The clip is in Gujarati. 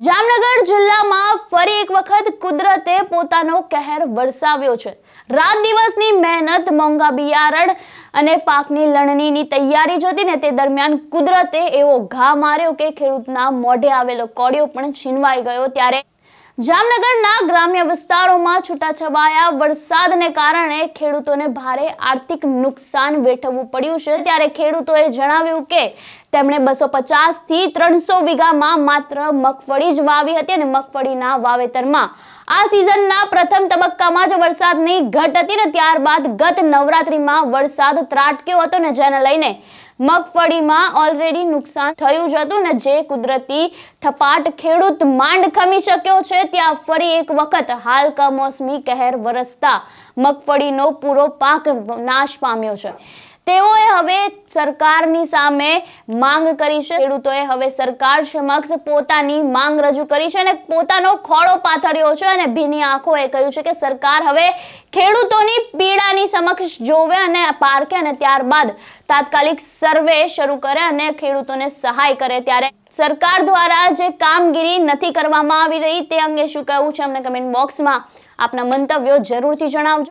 જામનગર જિલ્લામાં ફરી એક વખત કુદરતે પોતાનો કહેર વરસાવ્યો છે। રાત દિવસની મહેનત, મોંઘા બિયારણ અને પાકની લણણીની તૈયારી જ હતી ને તે દરમિયાન કુદરતે એવો ઘા માર્યો કે ખેડૂતના મોઢે આવેલો કોળિયો પણ છીનવાઈ ગયો। ત્યારે જામનગરના ગ્રામ્ય વિસ્તારોમાં છૂટાછવાયા વરસાદને કારણે ખેડૂતોને ભારે આર્થિક નુકસાન વેઠવવું પડ્યું છે। ત્યારે ખેડૂતોએ જણાવ્યું કે તેમણે 250 થી 300 વીઘામાં માત્ર મગફળી જ વાવી હતી અને મગફળીના વાવેતરમાં આ સિઝનના પ્રથમ તબક્કામાં જ વરસાદની ઘટ હતી ને ત્યારબાદ ગત નવરાત્રીમાં વરસાદ ત્રાટક્યો હતો ને જેને લઈને મગફળીમાં ઓલરેડી નુકસાન થયું જ હતું ને જે કુદરતી થપાટ ખેડૂત માંડ ખમી શક્યો છે। ત્યાં ફરી એક વખત હાલ કમોસમી કહેર વરસતા મગફળીનો પૂરો પાક નાશ પામ્યો છે। તેઓએ હવે સરકારની સામે માંગ કરી છે। ખેડૂતોએ હવે સરકાર સમક્ષ પોતાની માંગ રજૂ કરી છે અને પોતાનો ખોળો પાથર્યો છે અને ભીની આંખોએ કહ્યું છે કે સરકાર હવે ખેડૂતોની પીડાની સમક્ષ જોવે અને પારખે અને ત્યારબાદ તાત્કાલિક સર્વે શરૂ કરે અને ખેડૂતોને સહાય કરે। ત્યારે સરકાર દ્વારા જે કામગીરી નથી કરવામાં આવી રહી તે અંગે શું કહેવું છે અમને કમેન્ટ બોક્સમાં આપના મંતવ્યો જરૂરથી જણાવજો।